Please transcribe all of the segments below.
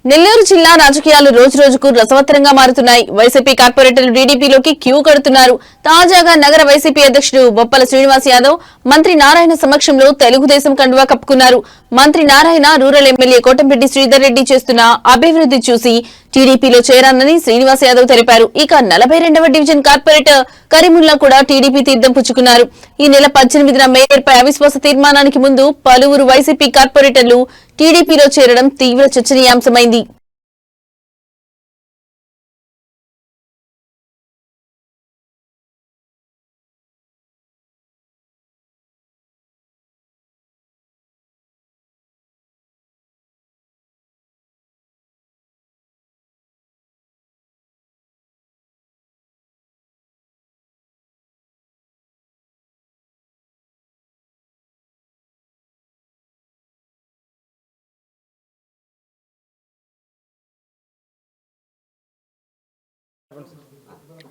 నెల్లూరు జిల్లా రాజకీయాలు రోజు రోజుకు రసవత్తరంగా మారుతున్నాయి. వైసీపీ కార్పొరేటర్లు టీడీపీలోకి క్యూ కడుతున్నారు. తాజాగా నగర వైసీపీ అధ్యక్షుడు బొప్పల శ్రీనివాస్ యాదవ్ మంత్రి నారాయణ సమక్షంలో తెలుగుదేశం కండువా కప్పుకున్నారు. మంత్రి నారాయణ రూరల్ ఎమ్మెల్యే కోటంరెడ్డి శ్రీధర్ రెడ్డి చేస్తున్న అభివృద్ధి చూసి టీడీపీలో చేరానని శ్రీనివాస్ యాదవ్ తెలిపారు. ఇక 42వ డివిజన్ కార్పొరేటర్ కరీముల్లా కూడా టీడీపీ తీర్థం పుచ్చుకున్నారు. ఈ నెల 18న మేయర్పై అవిశ్వాస తీర్మానానికి ముందు పలువురు వైసీపీ కార్పొరేటర్లు టీడీపీలో చేరడం తీవ్ర చర్చనీయాంశమైంది.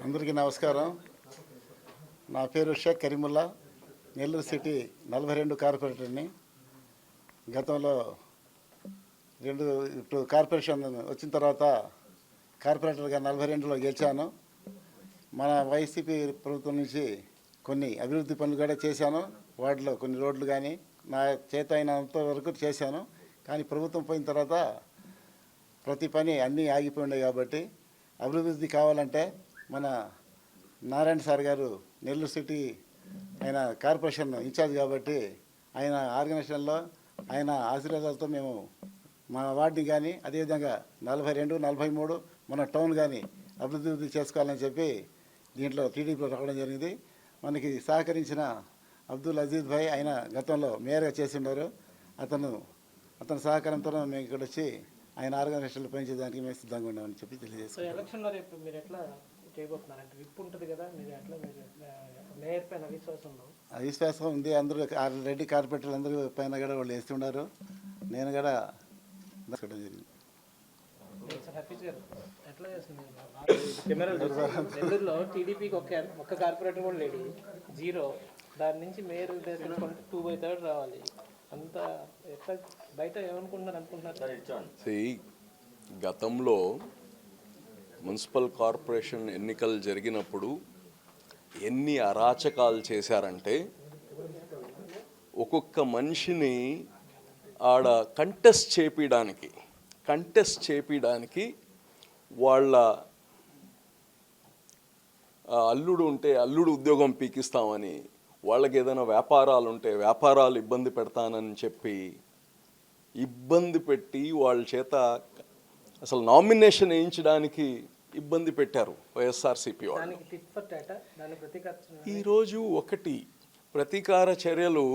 అందరికీ నమస్కారం. నా పేరు షేక్ కరీముల్లా, నెల్లూరు సిటీ 42 కార్పొరేటర్ని. గతంలో ఇప్పుడు కార్పొరేషన్ వచ్చిన తర్వాత కార్పొరేటర్గా 42లో గెలిచాను. మన వైసీపీ ప్రభుత్వం నుంచి కొన్ని అభివృద్ధి పనులు కూడా చేశాను. వాటిలో కొన్ని రోడ్లు కానీ నా చేత అయినంత వరకు చేశాను. కానీ ప్రభుత్వం పోయిన తర్వాత ప్రతి పని అన్నీ ఆగిపోయినాయి. కాబట్టి అభివృద్ధి కావాలంటే మన నారాయణ సార్ గారు నెల్లూరు సిటీ ఆయన కార్పొరేషన్ ఇన్ఛార్జ్ కాబట్టి ఆయన ఆర్గనైజేషన్లో ఆయన ఆశీర్వాదాలతో మేము మా వార్డుని కానీ అదేవిధంగా 42, 43 మన టౌన్ కానీ అభివృద్ధి చేసుకోవాలని చెప్పి దీంట్లో టీడీపీలో రావడం జరిగింది. మనకి సహకరించిన అబ్దుల్ అజీజ్ భాయ్ ఆయన గతంలో మేయర్గా చేసి ఉన్నారు. అతని సహకారంతో మేము ఇక్కడ వచ్చి ఆయన ఆర్గనైజేషన్లో పనిచేయడానికి మేము సిద్ధంగా ఉన్నామని చెప్పి తెలియజేస్తాం. ఎలక్షన్లో రేపు మీరు ఎట్లా చేయబోతున్నారంటే విప్ ఉంటుంది కదా, మీరు ఎట్లా మేయర్ పైన అవిశ్వాసం ఉంది. అందరూ రెడ్డి కార్పొరేటర్లు అందరూ పైన కూడా వాళ్ళు వేస్తున్నారు. నేను కూడా జరిగింది. ఎట్లా చేస్తుంది నెల్లూరులో టీడీపీకి ఒక్క కార్పొరేటర్ కూడా లేడు, 0. దాని నుంచి మేయర్ 2/3 రావాలి. అంతా ఎట్లా బయట ఏమనుకుంటున్నారు? గతంలో మున్సిపల్ కార్పొరేషన్ ఎన్నికలు జరిగినప్పుడు ఎన్ని అరాచకాలు చేశారంటే ఒక్కొక్క మనిషిని ఆడ కంటెస్ట్ చేపించడానికి వాళ్ళ అల్లుడు ఉంటే అల్లుడు ఉద్యోగం పీకిస్తామని, వాళ్ళకి ఏదైనా వ్యాపారాలు ఉంటే వ్యాపారాలు ఇబ్బంది పెడతానని చెప్పి ఇబ్బంది పెట్టి వాళ్ళ చేత అసలు నామినేషన్ వేయించడానికి ఇబ్బంది పెట్టారు వైఎస్ఆర్సీపీ వాళ్ళు. ఈరోజు ప్రతీకార చర్యలు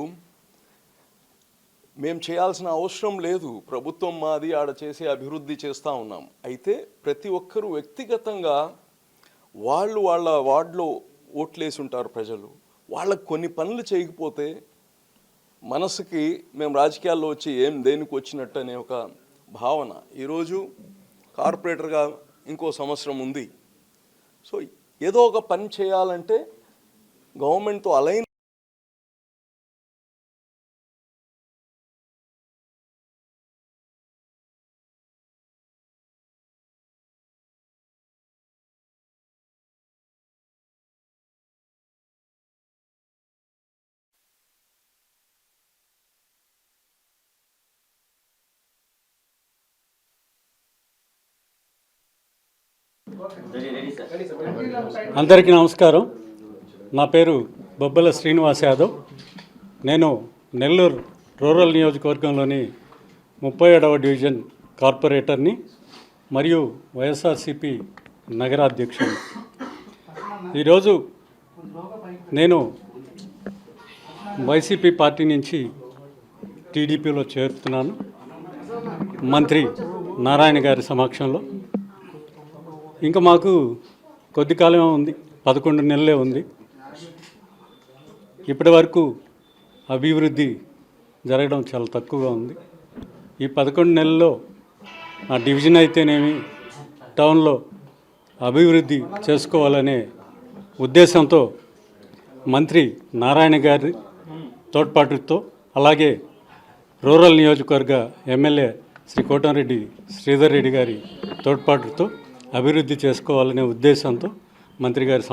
మేము చేయాల్సిన అవసరం లేదు. ప్రభుత్వం మాది, ఆడ చేసే అభివృద్ధి చేస్తూ ఉన్నాం. అయితే ప్రతి ఒక్కరూ వ్యక్తిగతంగా వాళ్ళ వార్డులో ఓట్లేసి ఉంటారు ప్రజలు. వాళ్ళకు కొన్ని పనులు చేయకపోతే మనసుకి మేము రాజకీయాల్లో వచ్చి దేనికి వచ్చినట్టు అనే ఒక భావన. ఈరోజు కార్పొరేటర్గా ఇంకో సంవత్సరం ఉంది. సో ఏదో ఒక పని చేయాలంటే గవర్నమెంట్తో అలైన్ అందరికీ నమస్కారం. నా పేరు బొబ్బల శ్రీనివాస్ యాదవ్. నేను నెల్లూరు రూరల్ నియోజకవర్గంలోని 37వ డివిజన్ కార్పొరేటర్ని మరియు వైఎస్ఆర్సీపీ నగరాధ్యక్షుడిని. ఈరోజు నేను వైసీపీ పార్టీ నుంచి టీడీపీలో చేరుతున్నాను. మంత్రి నారాయణ గారి సమక్షంలో. ఇంకా మాకు కొద్ది కాలమే ఉంది, 11 నెలలే ఉంది. ఇప్పటి వరకు అభివృద్ధి జరగడం చాలా తక్కువగా ఉంది. ఈ 11 నెలల్లో ఆ డివిజన్ అయితేనేమి టౌన్లో అభివృద్ధి చేసుకోవాలనే ఉద్దేశంతో మంత్రి నారాయణ గారి తోడ్పాటుతో అలాగే రూరల్ నియోజకవర్గ ఎమ్మెల్యే శ్రీ కోటంరెడ్డి శ్రీధర్ రెడ్డి గారి తోడ్పాటుతో అభివృద్ధి చేసుకోవాలనే ఉద్దేశంతో మంత్రి గారి